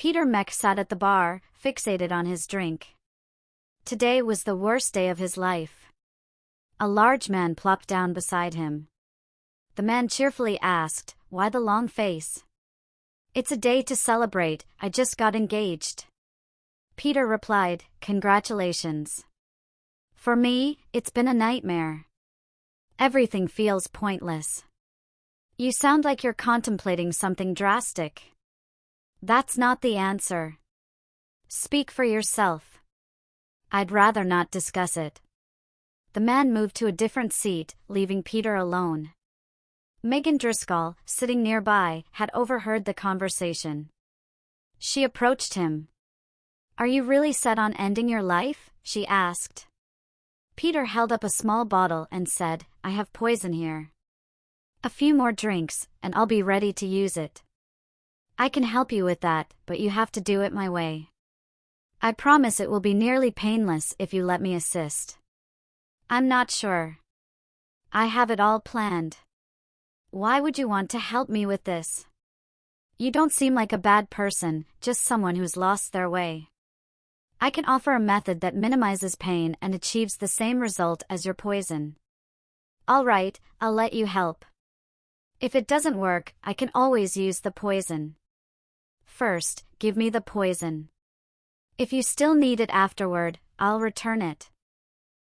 Peter Mech sat at the bar, fixated on his drink. Today was the worst day of his life. A large man plopped down beside him. The man cheerfully asked, "Why the long face?" "It's a day to celebrate, I just got engaged." Peter replied, "Congratulations." "For me, it's been a nightmare. Everything feels pointless." "You sound like you're contemplating something drastic." "That's not the answer." "Speak for yourself." "I'd rather not discuss it." The man moved to a different seat, leaving Peter alone. Megan Driscoll, sitting nearby, had overheard the conversation. She approached him. "Are you really set on ending your life?" she asked. Peter held up a small bottle and said, "I have poison here. A few more drinks, and I'll be ready to use it. I can help you with that, but you have to do it my way. I promise it will be nearly painless if you let me assist." "I'm not sure. I have it all planned." "Why would you want to help me with this? You don't seem like a bad person, just someone who's lost their way. I can offer a method that minimizes pain and achieves the same result as your poison." "All right, I'll let you help. If it doesn't work, I can always use the poison. First, give me the poison. If you still need it afterward, I'll return it."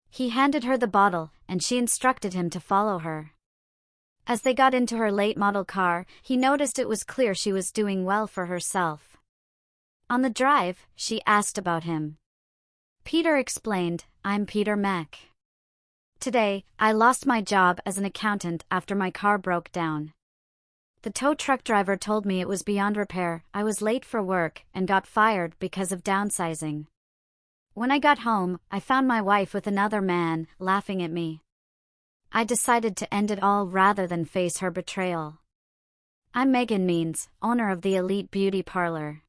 He handed her the bottle, and she instructed him to follow her. As they got into her late-model car, he noticed it was clear she was doing well for herself. On the drive, she asked about him. Peter explained, "I'm Peter Mech. Today, I lost my job as an accountant after my car broke down. The tow truck driver told me it was beyond repair, I was late for work, and got fired because of downsizing. When I got home, I found my wife with another man, laughing at me. I decided to end it all rather than face her betrayal. I'm Megan Means, owner of the Elite Beauty Parlor.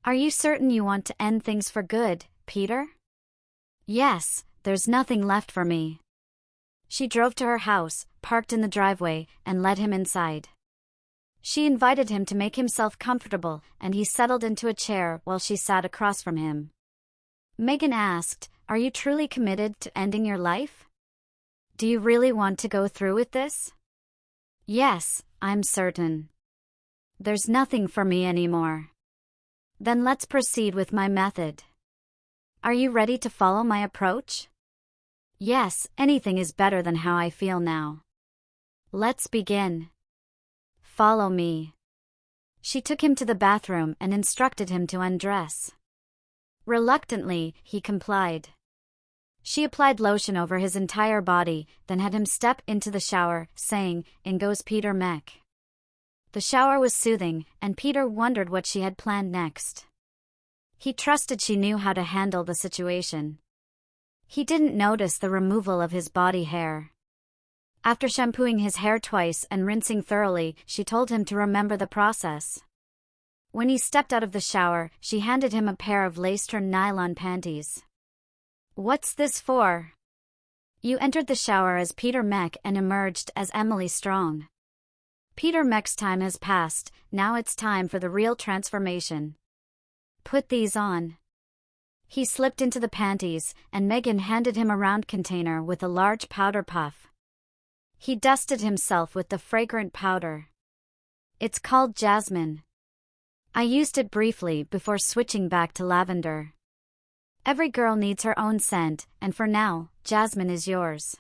Are you certain you want to end things for good, Peter?" "Yes, there's nothing left for me." She drove to her house, parked in the driveway, and led him inside. She invited him to make himself comfortable, and he settled into a chair while she sat across from him. Megan asked, "Are you truly committed to ending your life? Do you really want to go through with this?" "Yes, I'm certain. There's nothing for me anymore." "Then let's proceed with my method. Are you ready to follow my approach?" "Yes, anything is better than how I feel now." "Let's begin. Follow me." She took him to the bathroom and instructed him to undress. Reluctantly, he complied. She applied lotion over his entire body, then had him step into the shower, saying, "In goes Peter Mech." The shower was soothing, and Peter wondered what she had planned next. He trusted she knew how to handle the situation. He didn't notice the removal of his body hair. After shampooing his hair twice and rinsing thoroughly, she told him to remember the process. When he stepped out of the shower, she handed him a pair of lace-turned nylon panties. "What's this for?" "You entered the shower as Peter Mech and emerged as Emily Strong. Peter Mech's time has passed, now it's time for the real transformation. Put these on." He slipped into the panties, and Megan handed him a round container with a large powder puff. He dusted himself with the fragrant powder. "It's called jasmine. I used it briefly before switching back to lavender. Every girl needs her own scent, and for now, jasmine is yours.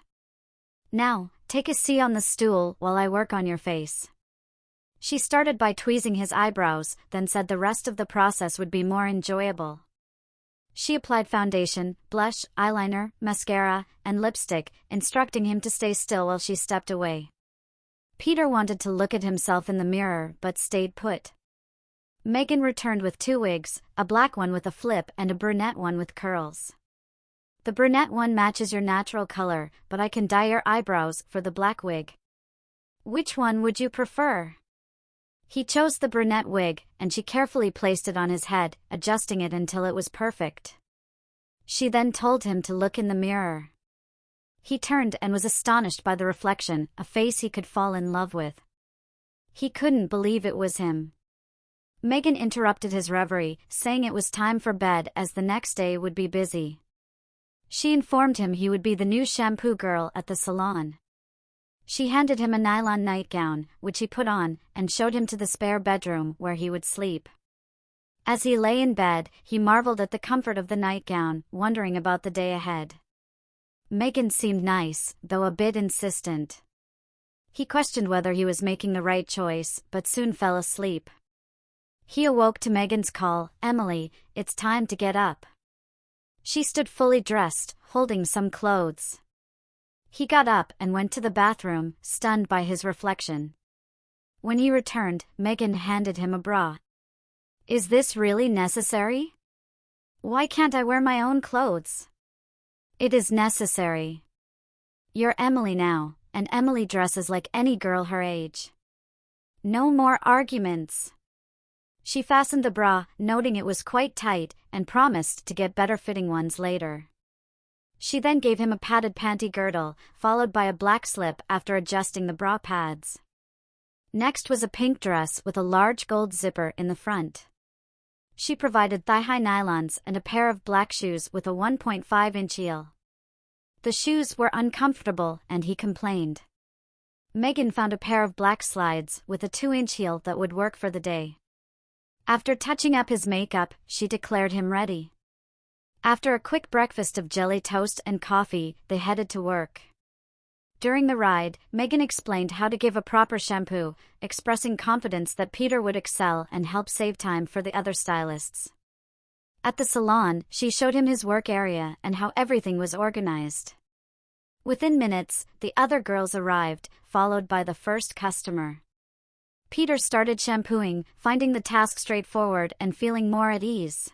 Now, take a seat on the stool while I work on your face." She started by tweezing his eyebrows, then said the rest of the process would be more enjoyable. She applied foundation, blush, eyeliner, mascara, and lipstick, instructing him to stay still while she stepped away. Peter wanted to look at himself in the mirror but stayed put. Megan returned with 2 wigs, a black one with a flip and a brunette one with curls. "The brunette one matches your natural color, but I can dye your eyebrows for the black wig. Which one would you prefer?" He chose the brunette wig, and she carefully placed it on his head, adjusting it until it was perfect. She then told him to look in the mirror. He turned and was astonished by the reflection, a face he could fall in love with. He couldn't believe it was him. Megan interrupted his reverie, saying it was time for bed as the next day would be busy. She informed him he would be the new shampoo girl at the salon. She handed him a nylon nightgown, which he put on, and showed him to the spare bedroom where he would sleep. As he lay in bed, he marveled at the comfort of the nightgown, wondering about the day ahead. Megan seemed nice, though a bit insistent. He questioned whether he was making the right choice, but soon fell asleep. He awoke to Megan's call, "Emily, it's time to get up." She stood fully dressed, holding some clothes. He got up and went to the bathroom, stunned by his reflection. When he returned, Megan handed him a bra. "Is this really necessary? Why can't I wear my own clothes?" "It is necessary. You're Emily now, and Emily dresses like any girl her age. No more arguments." She fastened the bra, noting it was quite tight, and promised to get better-fitting ones later. She then gave him a padded panty girdle, followed by a black slip after adjusting the bra pads. Next was a pink dress with a large gold zipper in the front. She provided thigh-high nylons and a pair of black shoes with a 1.5-inch heel. The shoes were uncomfortable, and he complained. Megan found a pair of black slides with a 2-inch heel that would work for the day. After touching up his makeup, she declared him ready. After a quick breakfast of jelly toast and coffee, they headed to work. During the ride, Megan explained how to give a proper shampoo, expressing confidence that Peter would excel and help save time for the other stylists. At the salon, she showed him his work area and how everything was organized. Within minutes, the other girls arrived, followed by the first customer. Peter started shampooing, finding the task straightforward and feeling more at ease.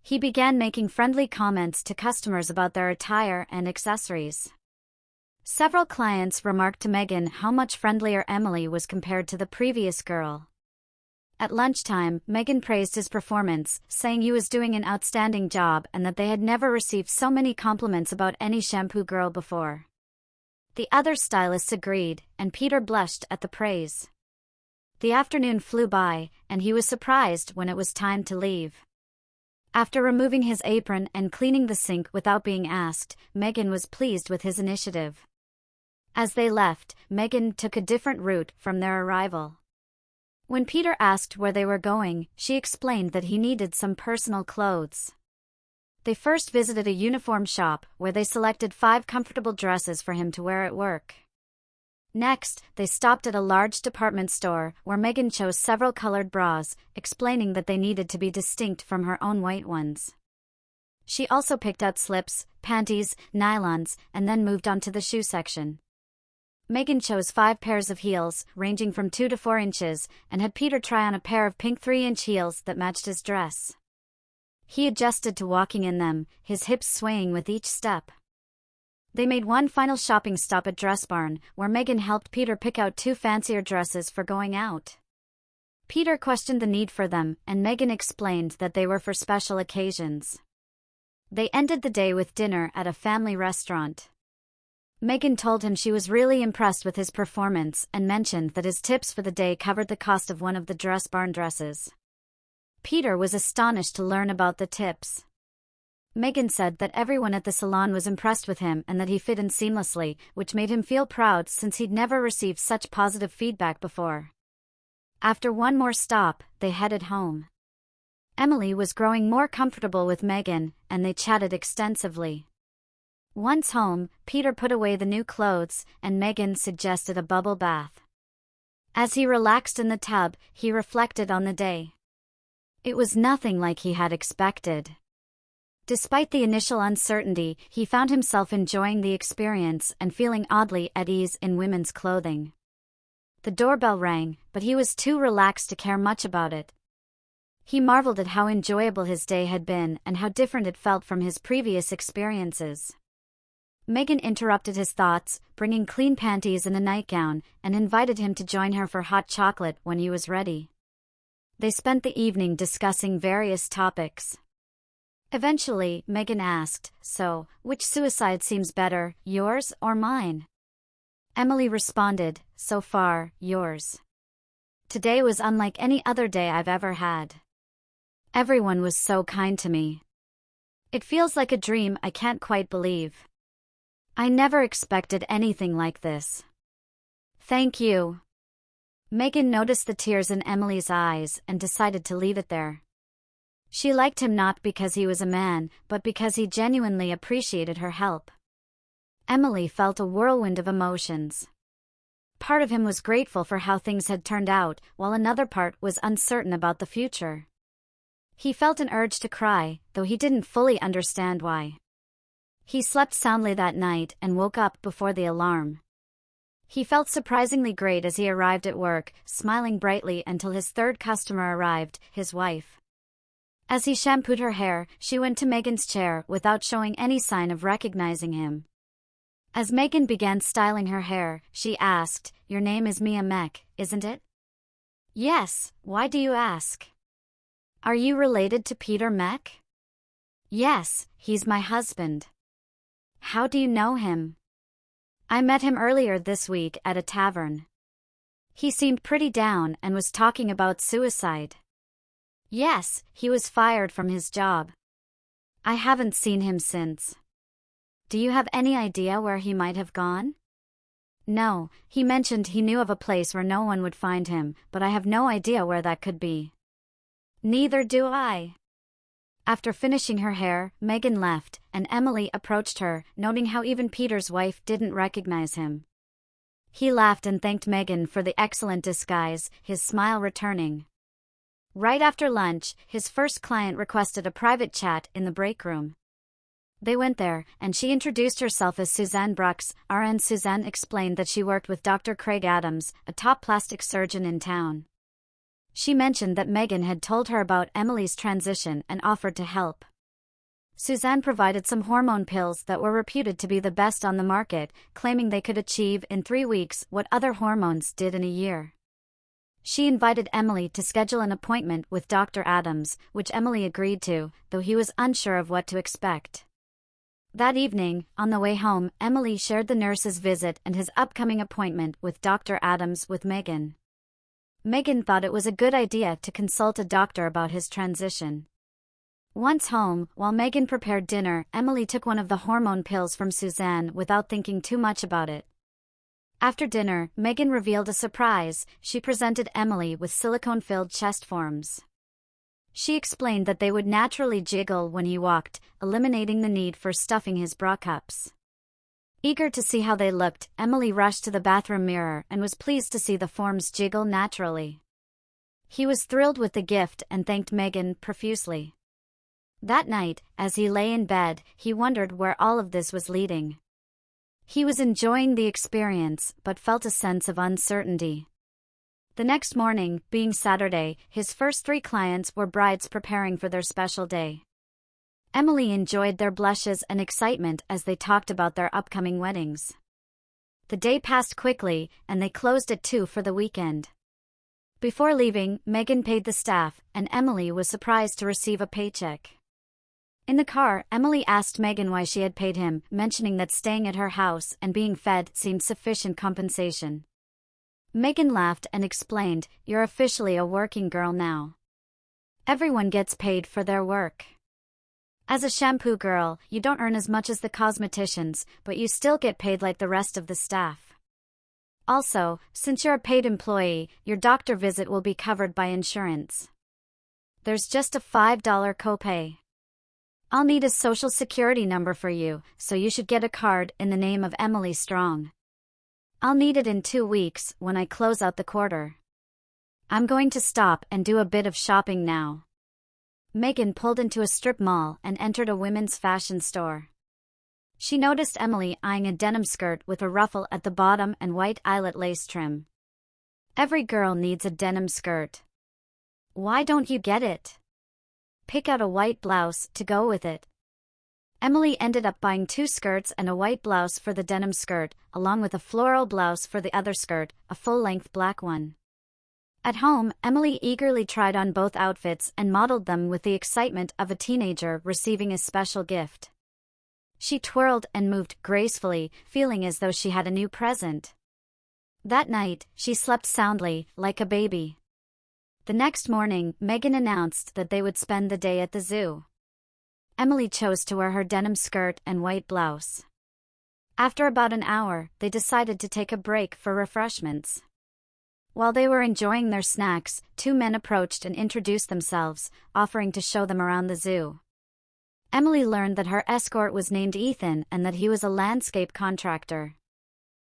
He began making friendly comments to customers about their attire and accessories. Several clients remarked to Megan how much friendlier Emily was compared to the previous girl. At lunchtime, Megan praised his performance, saying he was doing an outstanding job and that they had never received so many compliments about any shampoo girl before. The other stylists agreed, and Peter blushed at the praise. The afternoon flew by, and he was surprised when it was time to leave. After removing his apron and cleaning the sink without being asked, Megan was pleased with his initiative. As they left, Megan took a different route from their arrival. When Peter asked where they were going, she explained that he needed some personal clothes. They first visited a uniform shop where they selected 5 comfortable dresses for him to wear at work. Next, they stopped at a large department store where Megan chose several colored bras, explaining that they needed to be distinct from her own white ones. She also picked out slips, panties, nylons, and then moved on to the shoe section. Megan chose 5 pairs of heels, ranging from 2 to 4 inches, and had Peter try on a pair of pink 3-inch heels that matched his dress. He adjusted to walking in them, his hips swaying with each step. They made one final shopping stop at Dress Barn, where Megan helped Peter pick out 2 fancier dresses for going out. Peter questioned the need for them, and Megan explained that they were for special occasions. They ended the day with dinner at a family restaurant. Megan told him she was really impressed with his performance and mentioned that his tips for the day covered the cost of one of the Dress Barn dresses. Peter was astonished to learn about the tips. Megan said that everyone at the salon was impressed with him and that he fit in seamlessly, which made him feel proud since he'd never received such positive feedback before. After one more stop, they headed home. Emily was growing more comfortable with Megan, and they chatted extensively. Once home, Peter put away the new clothes, and Megan suggested a bubble bath. As he relaxed in the tub, he reflected on the day. It was nothing like he had expected. Despite the initial uncertainty, he found himself enjoying the experience and feeling oddly at ease in women's clothing. The doorbell rang, but he was too relaxed to care much about it. He marveled at how enjoyable his day had been and how different it felt from his previous experiences. Megan interrupted his thoughts, bringing clean panties and a nightgown, and invited him to join her for hot chocolate when he was ready. They spent the evening discussing various topics. Eventually, Megan asked, "So, which suicide seems better, yours or mine?" Emily responded, "So far, yours." Today was unlike any other day I've ever had. Everyone was so kind to me. It feels like a dream I can't quite believe. I never expected anything like this. Thank you. Megan noticed the tears in Emily's eyes and decided to leave it there. She liked him not because he was a man, but because he genuinely appreciated her help. Emily felt a whirlwind of emotions. Part of him was grateful for how things had turned out, while another part was uncertain about the future. He felt an urge to cry, though he didn't fully understand why. He slept soundly that night and woke up before the alarm. He felt surprisingly great as he arrived at work, smiling brightly until his third customer arrived, his wife. As he shampooed her hair, she went to Megan's chair without showing any sign of recognizing him. As Megan began styling her hair, she asked, "Your name is Mech, isn't it?" "Yes, why do you ask?" "Are you related to Peter Mech?" "Yes, he's my husband." "How do you know him?" "I met him earlier this week at a tavern. He seemed pretty down and was talking about suicide." "Yes, he was fired from his job. I haven't seen him since." "Do you have any idea where he might have gone?" "No, he mentioned he knew of a place where no one would find him, but I have no idea where that could be." "Neither do I." After finishing her hair, Megan left, and Emily approached her, noting how even Peter's wife didn't recognize him. He laughed and thanked Megan for the excellent disguise, his smile returning. Right after lunch, his first client requested a private chat in the break room. They went there, and she introduced herself as Suzanne Brooks. RN Suzanne explained that she worked with Dr. Craig Adams, a top plastic surgeon in town. She mentioned that Megan had told her about Emily's transition and offered to help. Suzanne provided some hormone pills that were reputed to be the best on the market, claiming they could achieve in 3 weeks what other hormones did in a year. She invited Emily to schedule an appointment with Dr. Adams, which Emily agreed to, though he was unsure of what to expect. That evening, on the way home, Emily shared the nurse's visit and his upcoming appointment with Dr. Adams with Megan. Megan thought it was a good idea to consult a doctor about his transition. Once home, while Megan prepared dinner, Emily took one of the hormone pills from Suzanne without thinking too much about it. After dinner, Megan revealed a surprise. She presented Emily with silicone-filled chest forms. She explained that they would naturally jiggle when he walked, eliminating the need for stuffing his bra cups. Eager to see how they looked, Emily rushed to the bathroom mirror and was pleased to see the forms jiggle naturally. He was thrilled with the gift and thanked Megan profusely. That night, as he lay in bed, he wondered where all of this was leading. He was enjoying the experience, but felt a sense of uncertainty. The next morning, being Saturday, his first 3 clients were brides preparing for their special day. Emily enjoyed their blushes and excitement as they talked about their upcoming weddings. The day passed quickly, and they closed at 2 for the weekend. Before leaving, Megan paid the staff, and Emily was surprised to receive a paycheck. In the car, Emily asked Megan why she had paid him, mentioning that staying at her house and being fed seemed sufficient compensation. Megan laughed and explained, "You're officially a working girl now. Everyone gets paid for their work. As a shampoo girl, you don't earn as much as the cosmeticians, but you still get paid like the rest of the staff. Also, since you're a paid employee, your doctor visit will be covered by insurance. There's just a $5 copay. I'll need a social security number for you, so you should get a card in the name of Emily Strong. I'll need it in 2 weeks, when I close out the quarter. I'm going to stop and do a bit of shopping now." Megan pulled into a strip mall and entered a women's fashion store. She noticed Emily eyeing a denim skirt with a ruffle at the bottom and white eyelet lace trim. Every girl needs a denim skirt. Why don't you get it? Pick out a white blouse to go with it. Emily ended up buying 2 skirts and a white blouse for the denim skirt, along with a floral blouse for the other skirt, a full-length black one. At home, Emily eagerly tried on both outfits and modeled them with the excitement of a teenager receiving a special gift. She twirled and moved gracefully, feeling as though she had a new present. That night, she slept soundly, like a baby. The next morning, Megan announced that they would spend the day at the zoo. Emily chose to wear her denim skirt and white blouse. After about an hour, they decided to take a break for refreshments. While they were enjoying their snacks, two men approached and introduced themselves, offering to show them around the zoo. Emily learned that her escort was named Ethan and that he was a landscape contractor.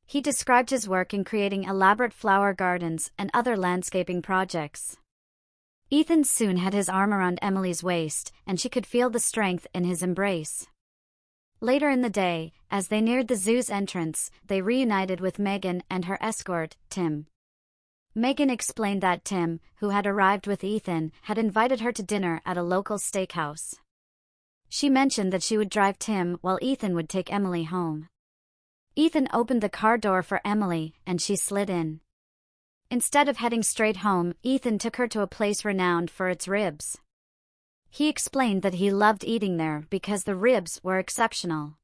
He described his work in creating elaborate flower gardens and other landscaping projects. Ethan soon had his arm around Emily's waist, and she could feel the strength in his embrace. Later in the day, as they neared the zoo's entrance, they reunited with Megan and her escort, Tim. Megan explained that Tim, who had arrived with Ethan, had invited her to dinner at a local steakhouse. She mentioned that she would drive Tim while Ethan would take Emily home. Ethan opened the car door for Emily, and she slid in. Instead of heading straight home, Ethan took her to a place renowned for its ribs. He explained that he loved eating there because the ribs were exceptional.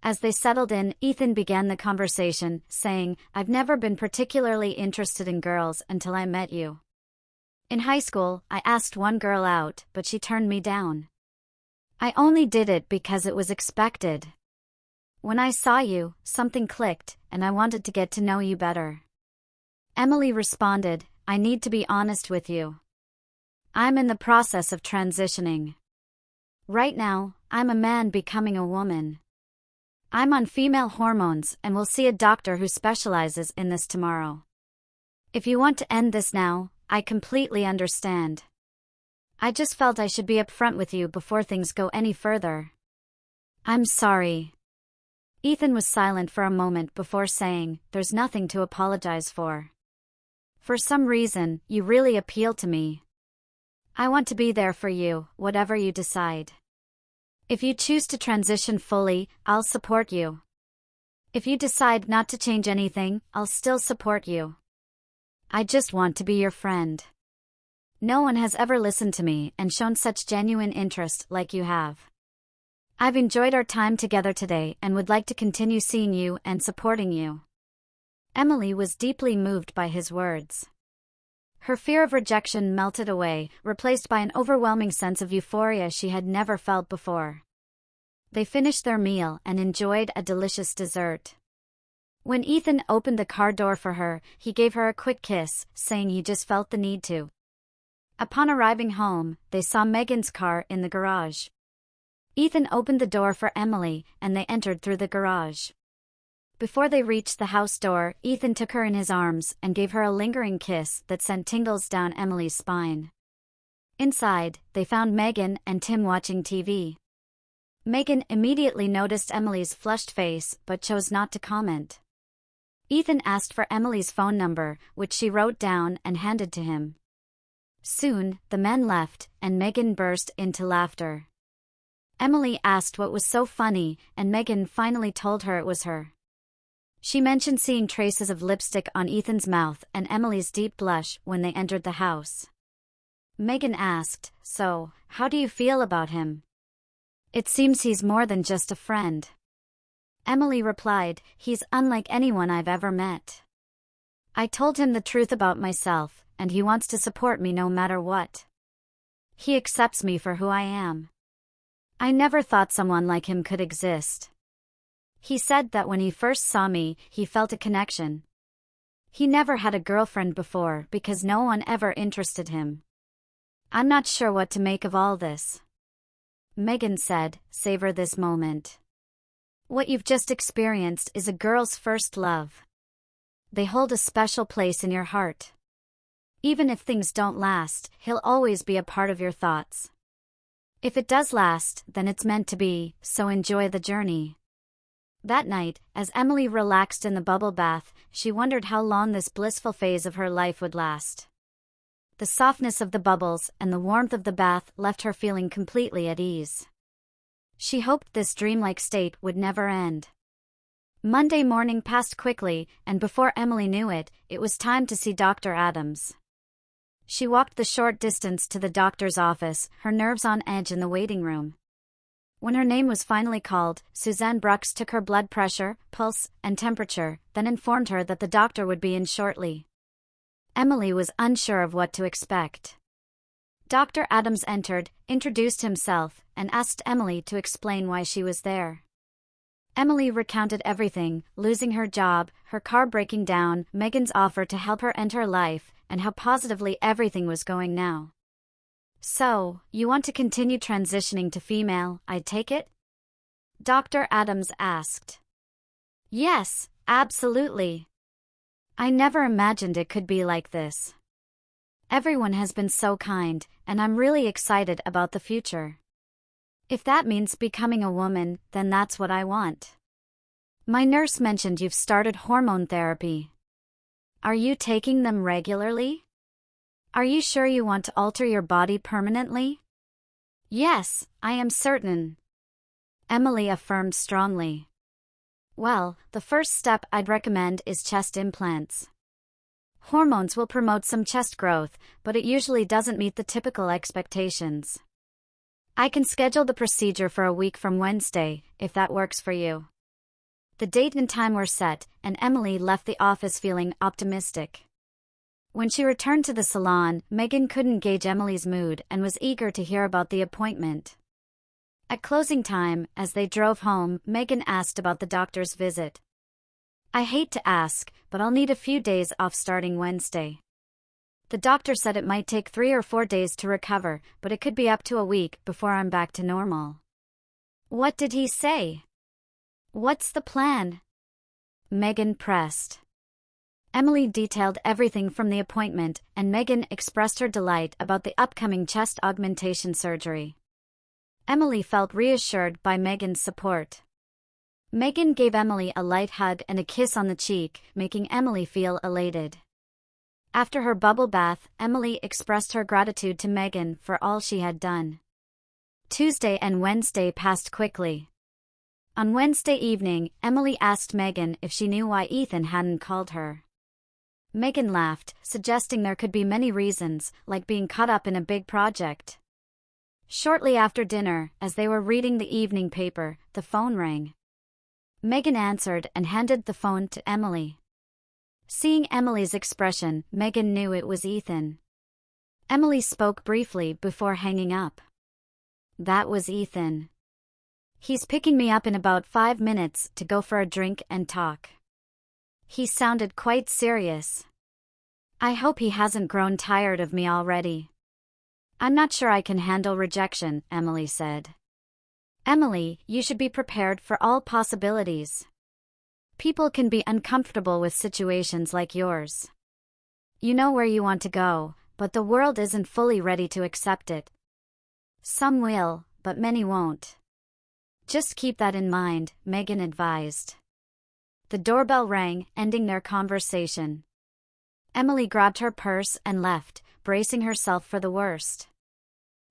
As they settled in, Ethan began the conversation, saying, "I've never been particularly interested in girls until I met you. In high school, I asked one girl out, but she turned me down. I only did it because it was expected. When I saw you, something clicked, and I wanted to get to know you better." Emily responded, "I need to be honest with you. I'm in the process of transitioning. Right now, I'm a man becoming a woman. I'm on female hormones and will see a doctor who specializes in this tomorrow. If you want to end this now, I completely understand. I just felt I should be upfront with you before things go any further. I'm sorry." Ethan was silent for a moment before saying, "There's nothing to apologize for. For some reason, you really appeal to me. I want to be there for you, whatever you decide. If you choose to transition fully, I'll support you. If you decide not to change anything, I'll still support you. I just want to be your friend. No one has ever listened to me and shown such genuine interest like you have. I've enjoyed our time together today and would like to continue seeing you and supporting you." Emily was deeply moved by his words. Her fear of rejection melted away, replaced by an overwhelming sense of euphoria she had never felt before. They finished their meal and enjoyed a delicious dessert. When Ethan opened the car door for her, he gave her a quick kiss, saying he just felt the need to. Upon arriving home, they saw Megan's car in the garage. Ethan opened the door for Emily, and they entered through the garage. Before they reached the house door, Ethan took her in his arms and gave her a lingering kiss that sent tingles down Emily's spine. Inside, they found Megan and Tim watching TV. Megan immediately noticed Emily's flushed face but chose not to comment. Ethan asked for Emily's phone number, which she wrote down and handed to him. Soon, the men left, and Megan burst into laughter. Emily asked what was so funny, and Megan finally told her it was her. She mentioned seeing traces of lipstick on Ethan's mouth and Emily's deep blush when they entered the house. Megan asked, "So, how do you feel about him? It seems he's more than just a friend." Emily replied, "He's unlike anyone I've ever met. I told him the truth about myself, and he wants to support me no matter what. He accepts me for who I am. I never thought someone like him could exist. He said that when he first saw me, he felt a connection. He never had a girlfriend before because no one ever interested him. I'm not sure what to make of all this." Megan said, "Savor this moment. What you've just experienced is a girl's first love. They hold a special place in your heart. Even if things don't last, he'll always be a part of your thoughts. If it does last, then it's meant to be, so enjoy the journey." That night, as Emily relaxed in the bubble bath, she wondered how long this blissful phase of her life would last. The softness of the bubbles and the warmth of the bath left her feeling completely at ease. She hoped this dreamlike state would never end. Monday morning passed quickly, and before Emily knew it, it was time to see Dr. Adams. She walked the short distance to the doctor's office, her nerves on edge in the waiting room. When her name was finally called, Suzanne Brooks took her blood pressure, pulse, and temperature, then informed her that the doctor would be in shortly. Emily was unsure of what to expect. Dr. Adams entered, introduced himself, and asked Emily to explain why she was there. Emily recounted everything: losing her job, her car breaking down, Megan's offer to help her end her life, and how positively everything was going now. "So, you want to continue transitioning to female, I take it?" Dr. Adams asked. "Yes, absolutely. I never imagined it could be like this. Everyone has been so kind, and I'm really excited about the future. If that means becoming a woman, then that's what I want. My nurse mentioned you've started hormone therapy. Are you taking them regularly? Are you sure you want to alter your body permanently?" "Yes, I am certain," Emily affirmed strongly. "Well, the first step I'd recommend is chest implants. Hormones will promote some chest growth, but it usually doesn't meet the typical expectations. I can schedule the procedure for a week from Wednesday, if that works for you." The date and time were set, and Emily left the office feeling optimistic. When she returned to the salon, Megan couldn't gauge Emily's mood and was eager to hear about the appointment. At closing time, as they drove home, Megan asked about the doctor's visit. "I hate to ask, but I'll need a few days off starting Wednesday. The doctor said it might take 3 or 4 days to recover, but it could be up to a week before I'm back to normal." "What did he say? What's the plan?" Megan pressed. Emily detailed everything from the appointment, and Megan expressed her delight about the upcoming chest augmentation surgery. Emily felt reassured by Megan's support. Megan gave Emily a light hug and a kiss on the cheek, making Emily feel elated. After her bubble bath, Emily expressed her gratitude to Megan for all she had done. Tuesday and Wednesday passed quickly. On Wednesday evening, Emily asked Megan if she knew why Ethan hadn't called her. Megan laughed, suggesting there could be many reasons, like being caught up in a big project. Shortly after dinner, as they were reading the evening paper, the phone rang. Megan answered and handed the phone to Emily. Seeing Emily's expression, Megan knew it was Ethan. Emily spoke briefly before hanging up. "That was Ethan. He's picking me up in about 5 minutes to go for a drink and talk. He sounded quite serious. I hope he hasn't grown tired of me already. I'm not sure I can handle rejection," Emily said. "Emily, you should be prepared for all possibilities. People can be uncomfortable with situations like yours. You know where you want to go, but the world isn't fully ready to accept it. Some will, but many won't. Just keep that in mind," Megan advised. The doorbell rang, ending their conversation. Emily grabbed her purse and left, bracing herself for the worst.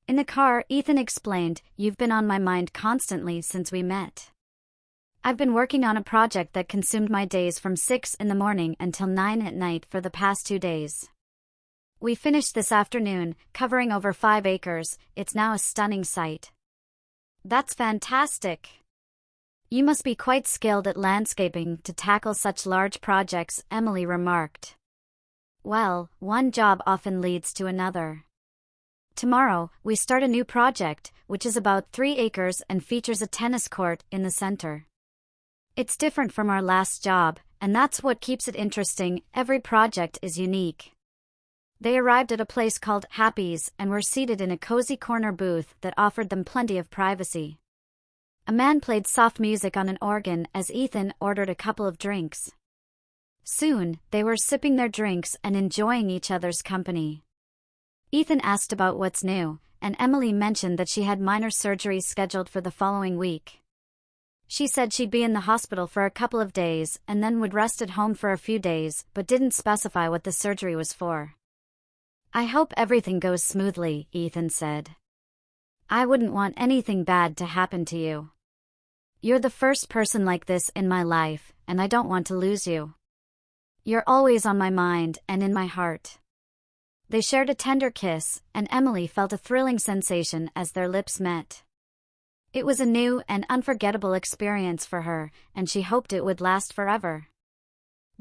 In the car, Ethan explained, "You've been on my mind constantly since we met. I've been working on a project that consumed my days from 6 in the morning until 9 at night for the past 2 days. We finished this afternoon, covering over 5 acres. It's now a stunning sight." "That's fantastic. You must be quite skilled at landscaping to tackle such large projects," Emily remarked. "Well, one job often leads to another. Tomorrow, we start a new project, which is about 3 acres and features a tennis court in the center. It's different from our last job, and that's what keeps it interesting. Every project is unique." They arrived at a place called Happy's and were seated in a cozy corner booth that offered them plenty of privacy. A man played soft music on an organ as Ethan ordered a couple of drinks. Soon, they were sipping their drinks and enjoying each other's company. Ethan asked about what's new, and Emily mentioned that she had minor surgery scheduled for the following week. She said she'd be in the hospital for a couple of days and then would rest at home for a few days, but didn't specify what the surgery was for. "I hope everything goes smoothly," Ethan said. "I wouldn't want anything bad to happen to you. You're the first person like this in my life, and I don't want to lose you. You're always on my mind and in my heart." They shared a tender kiss, and Emily felt a thrilling sensation as their lips met. It was a new and unforgettable experience for her, and she hoped it would last forever.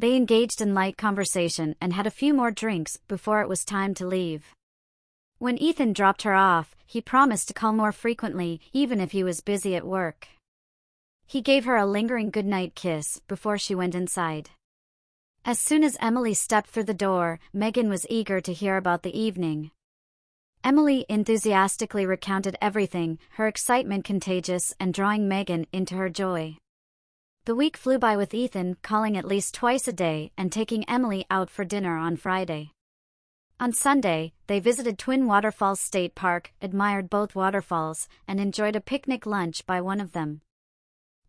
They engaged in light conversation and had a few more drinks before it was time to leave. When Ethan dropped her off, he promised to call more frequently, even if he was busy at work. He gave her a lingering goodnight kiss before she went inside. As soon as Emily stepped through the door, Megan was eager to hear about the evening. Emily enthusiastically recounted everything, her excitement contagious and drawing Megan into her joy. The week flew by with Ethan calling at least twice a day and taking Emily out for dinner on Friday. On Sunday, they visited Twin Waterfalls State Park, admired both waterfalls, and enjoyed a picnic lunch by one of them.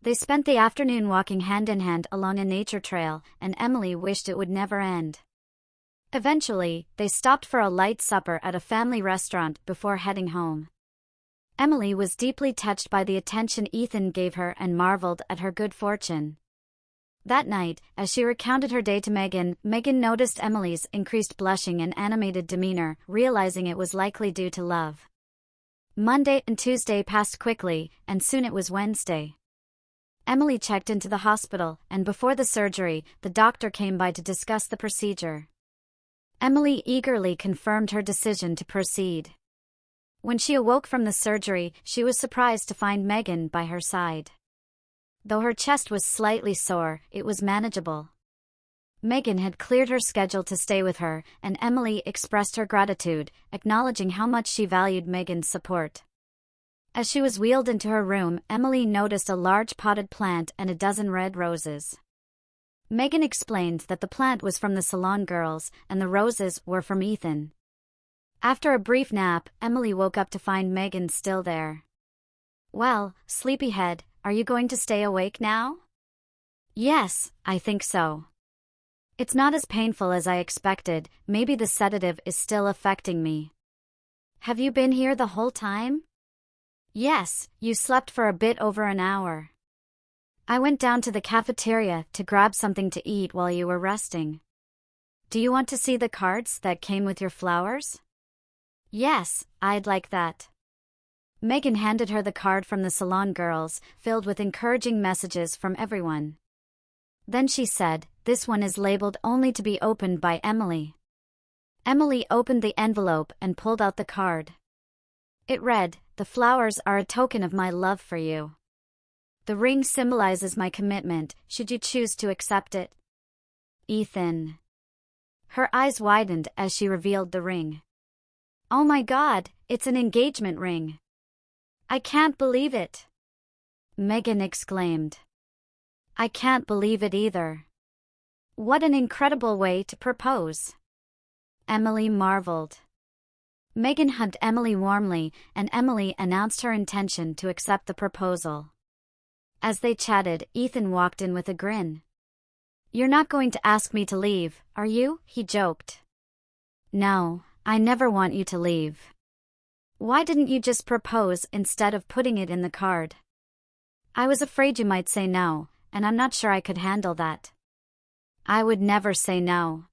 They spent the afternoon walking hand in hand along a nature trail, and Emily wished it would never end. Eventually, they stopped for a light supper at a family restaurant before heading home. Emily was deeply touched by the attention Ethan gave her and marveled at her good fortune. That night, as she recounted her day to Megan, Megan noticed Emily's increased blushing and animated demeanor, realizing it was likely due to love. Monday and Tuesday passed quickly, and soon it was Wednesday. Emily checked into the hospital, and before the surgery, the doctor came by to discuss the procedure. Emily eagerly confirmed her decision to proceed. When she awoke from the surgery, she was surprised to find Megan by her side. Though her chest was slightly sore, it was manageable. Megan had cleared her schedule to stay with her, and Emily expressed her gratitude, acknowledging how much she valued Megan's support. As she was wheeled into her room, Emily noticed a large potted plant and a dozen red roses. Megan explained that the plant was from the salon girls, and the roses were from Ethan. After a brief nap, Emily woke up to find Megan still there. "Well, sleepyhead, are you going to stay awake now?" "Yes, I think so. It's not as painful as I expected, maybe the sedative is still affecting me." "Have you been here the whole time?" "Yes, you slept for a bit over an hour. I went down to the cafeteria to grab something to eat while you were resting. Do you want to see the cards that came with your flowers?" "Yes, I'd like that." Megan handed her the card from the salon girls, filled with encouraging messages from everyone. Then she said, "This one is labeled only to be opened by Emily." Emily opened the envelope and pulled out the card. It read, "The flowers are a token of my love for you. The ring symbolizes my commitment, should you choose to accept it. Ethan." Her eyes widened as she revealed the ring. "Oh my God, it's an engagement ring. I can't believe it." Megan exclaimed. "I can't believe it either. What an incredible way to propose." Emily marveled. Megan hugged Emily warmly, and Emily announced her intention to accept the proposal. As they chatted, Ethan walked in with a grin. "You're not going to ask me to leave, are you?" he joked. "No, I never want you to leave. Why didn't you just propose instead of putting it in the card?" "I was afraid you might say no, and I'm not sure I could handle that." "I would never say no.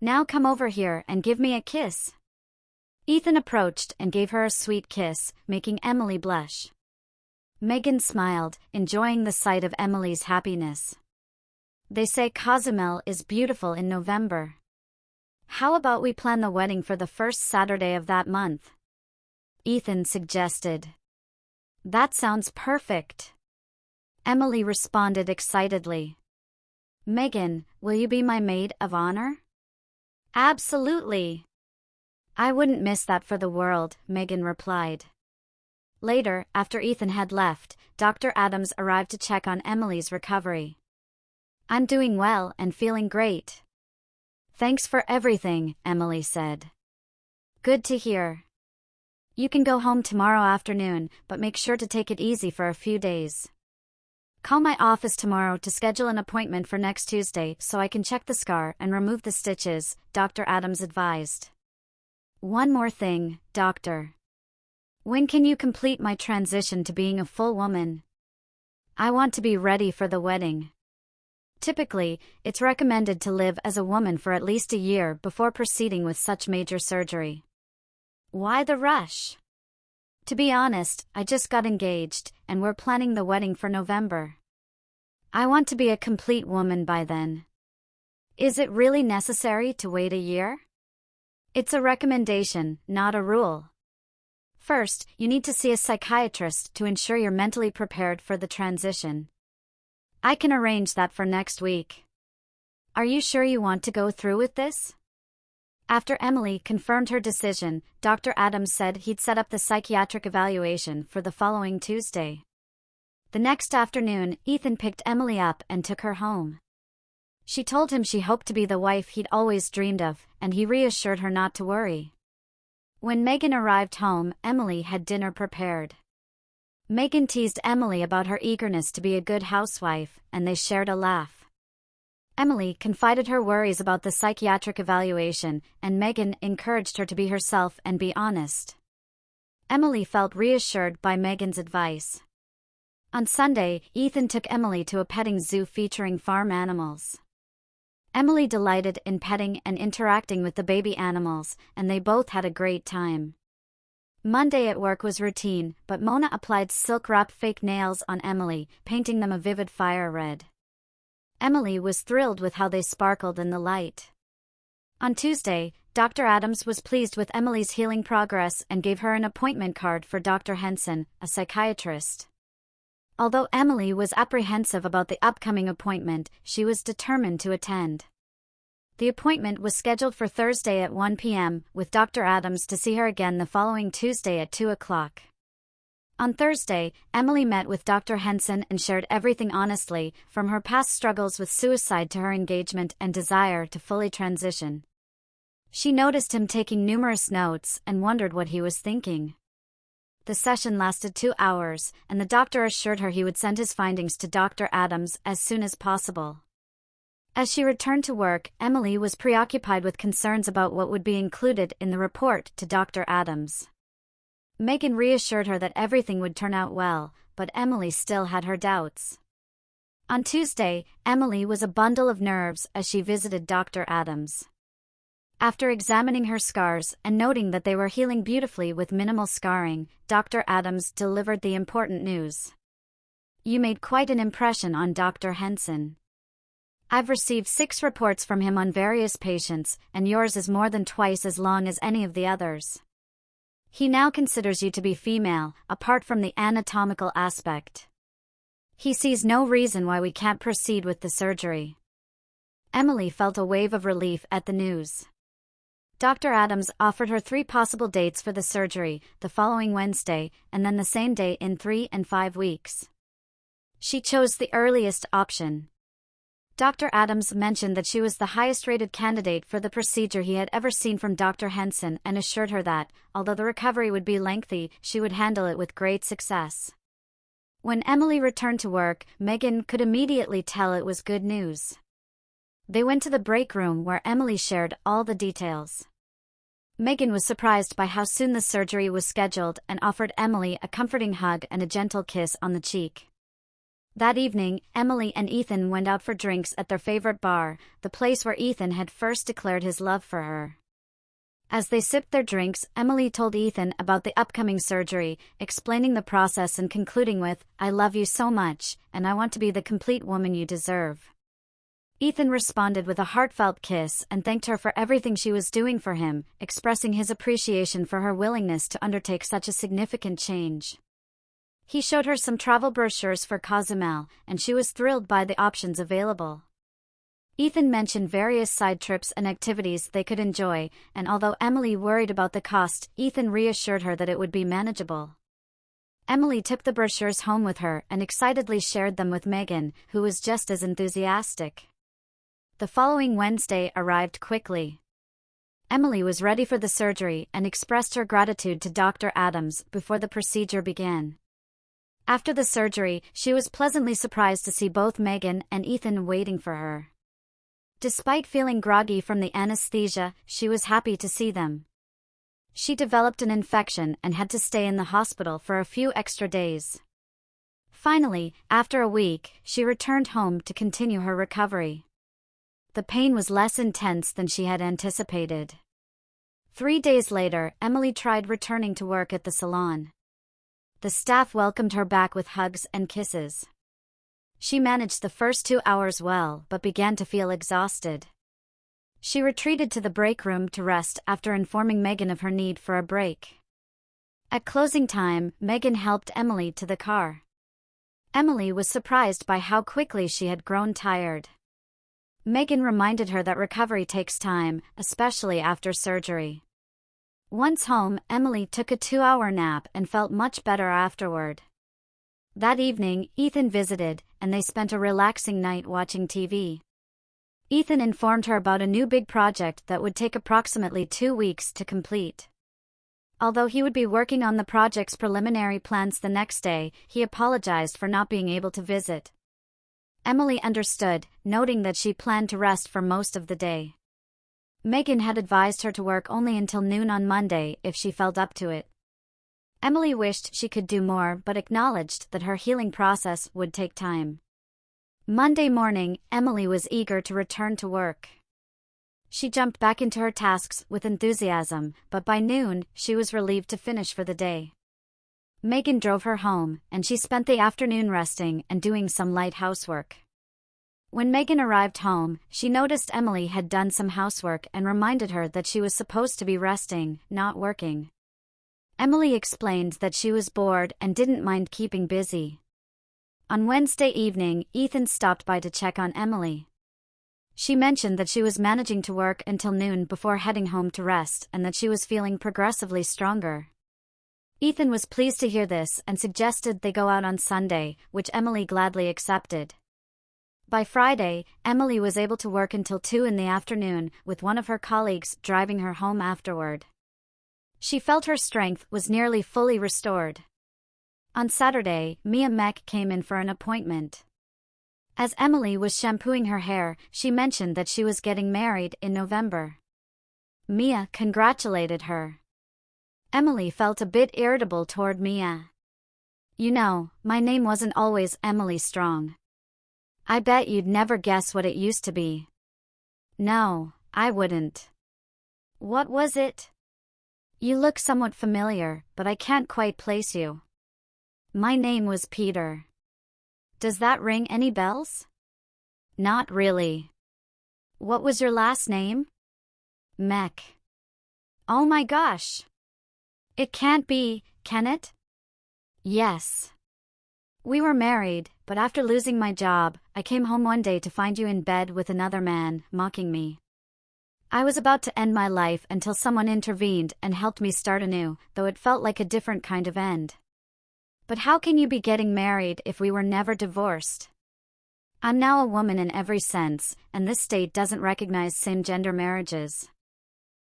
Now come over here and give me a kiss." Ethan approached and gave her a sweet kiss, making Emily blush. Megan smiled, enjoying the sight of Emily's happiness. "They say Cozumel is beautiful in November. How about we plan the wedding for the first Saturday of that month?" Ethan suggested. "That sounds perfect." Emily responded excitedly. "Megan, will you be my maid of honor?" "Absolutely. I wouldn't miss that for the world," Megan replied. Later, after Ethan had left, Dr. Adams arrived to check on Emily's recovery. "I'm doing well and feeling great." "Thanks for everything," Emily said. "Good to hear. You can go home tomorrow afternoon, but make sure to take it easy for a few days. Call my office tomorrow to schedule an appointment for next Tuesday so I can check the scar and remove the stitches," Dr. Adams advised. "One more thing, doctor. When can you complete my transition to being a full woman? I want to be ready for the wedding." Typically, it's recommended to live as a woman for at least a year before proceeding with such major surgery. "Why the rush?" "To be honest, I just got engaged, and we're planning the wedding for November. I want to be a complete woman by then. Is it really necessary to wait a year? It's a recommendation, not a rule. First, you need to see a psychiatrist to ensure you're mentally prepared for the transition. I can arrange that for next week. Are you sure you want to go through with this? After Emily confirmed her decision, Dr. Adams said he'd set up the psychiatric evaluation for the following Tuesday. The next afternoon, Ethan picked Emily up and took her home. She told him she hoped to be the wife he'd always dreamed of, and he reassured her not to worry. When Megan arrived home, Emily had dinner prepared. Megan teased Emily about her eagerness to be a good housewife, and they shared a laugh. Emily confided her worries about the psychiatric evaluation, and Megan encouraged her to be herself and be honest. Emily felt reassured by Megan's advice. On Sunday, Ethan took Emily to a petting zoo featuring farm animals. Emily delighted in petting and interacting with the baby animals, and they both had a great time. Monday at work was routine, but Mona applied silk-wrapped fake nails on Emily, painting them a vivid fire red. Emily was thrilled with how they sparkled in the light. On Tuesday, Dr. Adams was pleased with Emily's healing progress and gave her an appointment card for Dr. Henson, a psychiatrist. Although Emily was apprehensive about the upcoming appointment, she was determined to attend. The appointment was scheduled for Thursday at 1 p.m., with Dr. Adams to see her again the following Tuesday at 2 o'clock. On Thursday, Emily met with Dr. Henson and shared everything honestly, from her past struggles with suicide to her engagement and desire to fully transition. She noticed him taking numerous notes and wondered what he was thinking. The session lasted 2 hours, and the doctor assured her he would send his findings to Dr. Adams as soon as possible. As she returned to work, Emily was preoccupied with concerns about what would be included in the report to Dr. Adams. Megan reassured her that everything would turn out well, but Emily still had her doubts. On Tuesday, Emily was a bundle of nerves as she visited Dr. Adams. After examining her scars and noting that they were healing beautifully with minimal scarring, Dr. Adams delivered the important news. "You made quite an impression on Dr. Henson. I've received 6 reports from him on various patients, and yours is more than twice as long as any of the others. He now considers you to be female, apart from the anatomical aspect. He sees no reason why we can't proceed with the surgery." Emily felt a wave of relief at the news. Dr. Adams offered her 3 possible dates for the surgery, the following Wednesday, and then the same day in 3 and 5 weeks. She chose the earliest option. Dr. Adams mentioned that she was the highest-rated candidate for the procedure he had ever seen from Dr. Henson and assured her that, although the recovery would be lengthy, she would handle it with great success. When Emily returned to work, Megan could immediately tell it was good news. They went to the break room where Emily shared all the details. Megan was surprised by how soon the surgery was scheduled and offered Emily a comforting hug and a gentle kiss on the cheek. That evening, Emily and Ethan went out for drinks at their favorite bar, the place where Ethan had first declared his love for her. As they sipped their drinks, Emily told Ethan about the upcoming surgery, explaining the process and concluding with, "I love you so much, and I want to be the complete woman you deserve." Ethan responded with a heartfelt kiss and thanked her for everything she was doing for him, expressing his appreciation for her willingness to undertake such a significant change. He showed her some travel brochures for Cozumel, and she was thrilled by the options available. Ethan mentioned various side trips and activities they could enjoy, and although Emily worried about the cost, Ethan reassured her that it would be manageable. Emily took the brochures home with her and excitedly shared them with Megan, who was just as enthusiastic. The following Wednesday arrived quickly. Emily was ready for the surgery and expressed her gratitude to Dr. Adams before the procedure began. After the surgery, she was pleasantly surprised to see both Megan and Ethan waiting for her. Despite feeling groggy from the anesthesia, she was happy to see them. She developed an infection and had to stay in the hospital for a few extra days. Finally, after a week, she returned home to continue her recovery. The pain was less intense than she had anticipated. 3 days later, Emily tried returning to work at the salon. The staff welcomed her back with hugs and kisses. She managed the first 2 hours well but began to feel exhausted. She retreated to the break room to rest after informing Megan of her need for a break. At closing time, Megan helped Emily to the car. Emily was surprised by how quickly she had grown tired. Megan reminded her that recovery takes time, especially after surgery. Once home, Emily took a 2-hour nap and felt much better afterward. That evening, Ethan visited, and they spent a relaxing night watching TV. Ethan informed her about a new big project that would take approximately 2 weeks to complete. Although he would be working on the project's preliminary plans the next day, he apologized for not being able to visit. Emily understood, noting that she planned to rest for most of the day. Megan had advised her to work only until noon on Monday if she felt up to it. Emily wished she could do more but acknowledged that her healing process would take time. Monday morning, Emily was eager to return to work. She jumped back into her tasks with enthusiasm, but by noon, she was relieved to finish for the day. Megan drove her home, and she spent the afternoon resting and doing some light housework. When Megan arrived home, she noticed Emily had done some housework and reminded her that she was supposed to be resting, not working. Emily explained that she was bored and didn't mind keeping busy. On Wednesday evening, Ethan stopped by to check on Emily. She mentioned that she was managing to work until noon before heading home to rest and that she was feeling progressively stronger. Ethan was pleased to hear this and suggested they go out on Sunday, which Emily gladly accepted. By Friday, Emily was able to work until 2 in the afternoon, with one of her colleagues driving her home afterward. She felt her strength was nearly fully restored. On Saturday, Mech came in for an appointment. As Emily was shampooing her hair, she mentioned that she was getting married in November. Mia congratulated her. Emily felt a bit irritable toward Mia. "You know, my name wasn't always Emily Strong. I bet you'd never guess what it used to be." "No, I wouldn't." "What was it?" "You look somewhat familiar, but I can't quite place you." "My name was Peter." "Does that ring any bells?" "Not really." "What was your last name?" "Mech." "Oh my gosh. It can't be, can it?" "Yes. We were married, but after losing my job, I came home one day to find you in bed with another man, mocking me. I was about to end my life until someone intervened and helped me start anew, though it felt like a different kind of end. But how can you be getting married if we were never divorced? I'm now a woman in every sense, and this state doesn't recognize same-gender marriages.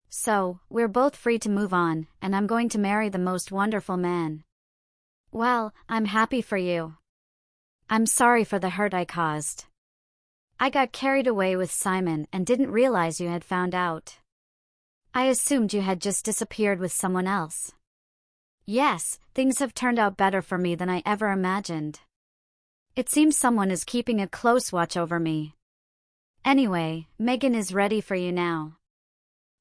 So, we're both free to move on, and I'm going to marry the most wonderful man." "Well, I'm happy for you. I'm sorry for the hurt I caused. I got carried away with Simon and didn't realize you had found out. I assumed you had just disappeared with someone else. Yes, things have turned out better for me than I ever imagined. It seems someone is keeping a close watch over me. Anyway, Megan is ready for you now."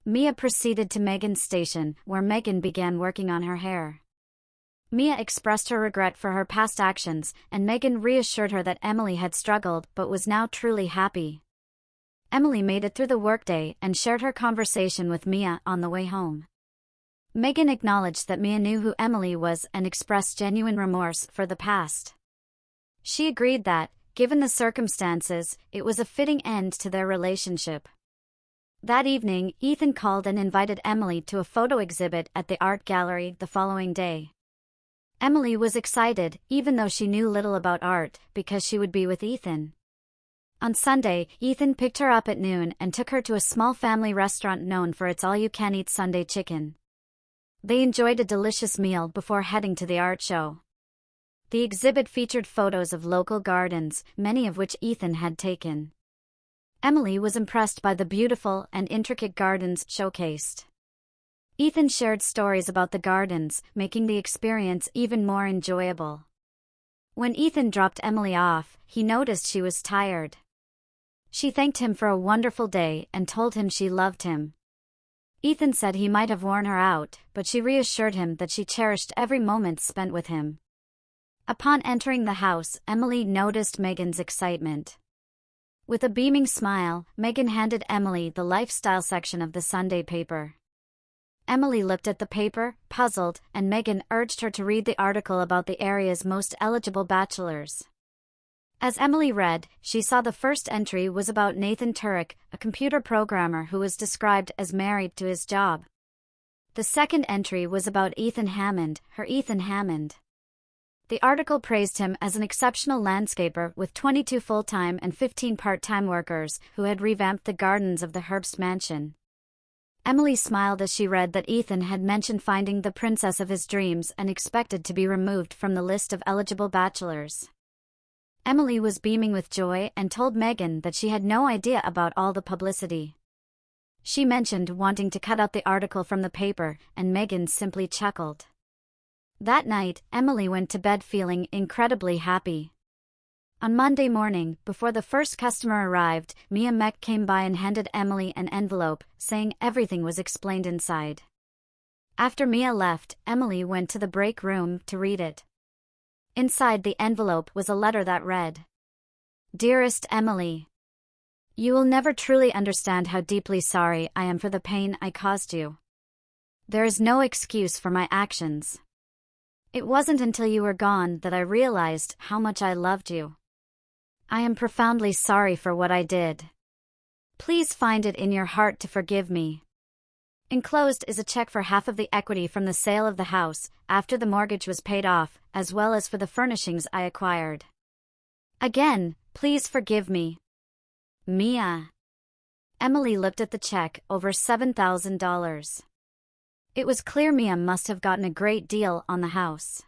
Mia proceeded to Megan's station, where Megan began working on her hair. Mia expressed her regret for her past actions, and Megan reassured her that Emily had struggled but was now truly happy. Emily made it through the workday and shared her conversation with Mia on the way home. Megan acknowledged that Mia knew who Emily was and expressed genuine remorse for the past. She agreed that, given the circumstances, it was a fitting end to their relationship. That evening, Ethan called and invited Emily to a photo exhibit at the art gallery the following day. Emily was excited, even though she knew little about art, because she would be with Ethan. On Sunday, Ethan picked her up at noon and took her to a small family restaurant known for its all-you-can-eat Sunday chicken. They enjoyed a delicious meal before heading to the art show. The exhibit featured photos of local gardens, many of which Ethan had taken. Emily was impressed by the beautiful and intricate gardens showcased. Ethan shared stories about the gardens, making the experience even more enjoyable. When Ethan dropped Emily off, he noticed she was tired. She thanked him for a wonderful day and told him she loved him. Ethan said he might have worn her out, but she reassured him that she cherished every moment spent with him. Upon entering the house, Emily noticed Megan's excitement. With a beaming smile, Megan handed Emily the lifestyle section of the Sunday paper. Emily looked at the paper, puzzled, and Megan urged her to read the article about the area's most eligible bachelors. As Emily read, she saw the first entry was about Nathan Turek, a computer programmer who was described as married to his job. The second entry was about Ethan Hammond, her Ethan Hammond. The article praised him as an exceptional landscaper with 22 full-time and 15 part-time workers who had revamped the gardens of the Herbst mansion. Emily smiled as she read that Ethan had mentioned finding the princess of his dreams and expected to be removed from the list of eligible bachelors. Emily was beaming with joy and told Megan that she had no idea about all the publicity. She mentioned wanting to cut out the article from the paper, and Megan simply chuckled. That night, Emily went to bed feeling incredibly happy. On Monday morning, before the first customer arrived, Mech came by and handed Emily an envelope, saying everything was explained inside. After Mia left, Emily went to the break room to read it. Inside the envelope was a letter that read, "Dearest Emily, you will never truly understand how deeply sorry I am for the pain I caused you. There is no excuse for my actions. It wasn't until you were gone that I realized how much I loved you. I am profoundly sorry for what I did. Please find it in your heart to forgive me." Enclosed is a check for half of the equity from the sale of the house, after the mortgage was paid off, as well as for the furnishings I acquired. Again, please forgive me. Mia. Emily looked at the check, over $7,000. It was clear Mia must have gotten a great deal on the house.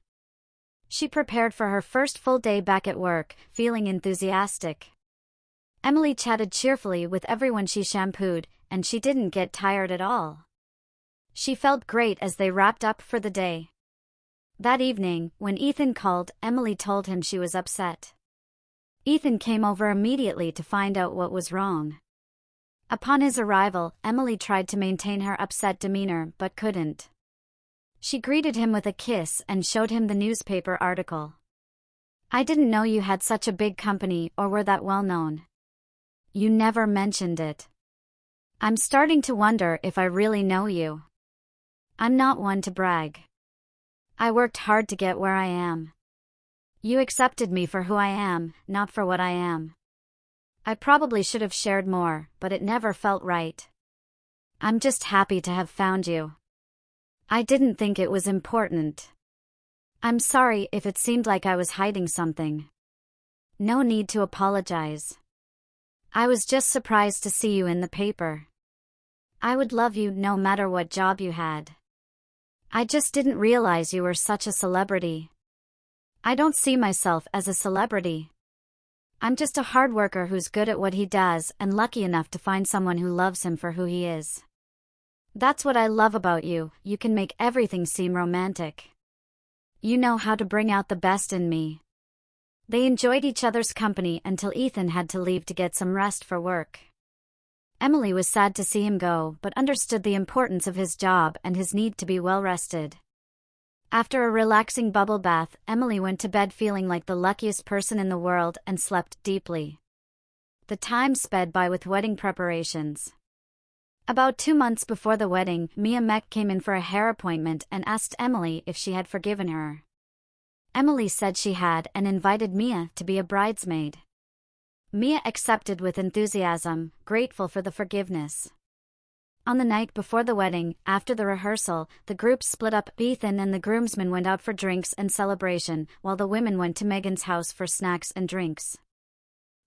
She prepared for her first full day back at work, feeling enthusiastic. Emily chatted cheerfully with everyone she shampooed, and she didn't get tired at all. She felt great as they wrapped up for the day. That evening, when Ethan called, Emily told him she was upset. Ethan came over immediately to find out what was wrong. Upon his arrival, Emily tried to maintain her upset demeanor but couldn't. She greeted him with a kiss and showed him the newspaper article. "I didn't know you had such a big company or were that well known. You never mentioned it. I'm starting to wonder if I really know you. I'm not one to brag. I worked hard to get where I am. You accepted me for who I am, not for what I am. I probably should have shared more, but it never felt right. I'm just happy to have found you. I didn't think it was important. I'm sorry if it seemed like I was hiding something. No need to apologize. I was just surprised to see you in the paper. I would love you no matter what job you had. I just didn't realize you were such a celebrity. I don't see myself as a celebrity. I'm just a hard worker who's good at what he does and lucky enough to find someone who loves him for who he is. That's what I love about you, you can make everything seem romantic. You know how to bring out the best in me." They enjoyed each other's company until Ethan had to leave to get some rest for work. Emily was sad to see him go but understood the importance of his job and his need to be well rested. After a relaxing bubble bath, Emily went to bed feeling like the luckiest person in the world and slept deeply. The time sped by with wedding preparations. About 2 months before the wedding, Mech came in for a hair appointment and asked Emily if she had forgiven her. Emily said she had and invited Mia to be a bridesmaid. Mia accepted with enthusiasm, grateful for the forgiveness. On the night before the wedding, after the rehearsal, the group split up. Ethan and the groomsmen went out for drinks and celebration, while the women went to Megan's house for snacks and drinks.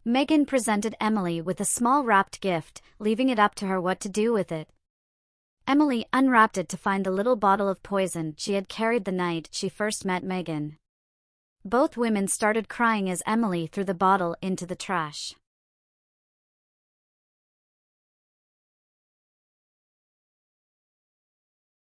Megan presented Emily with a small wrapped gift, leaving it up to her what to do with it. Emily unwrapped it to find the little bottle of poison she had carried the night she first met Megan. Both women started crying as Emily threw the bottle into the trash.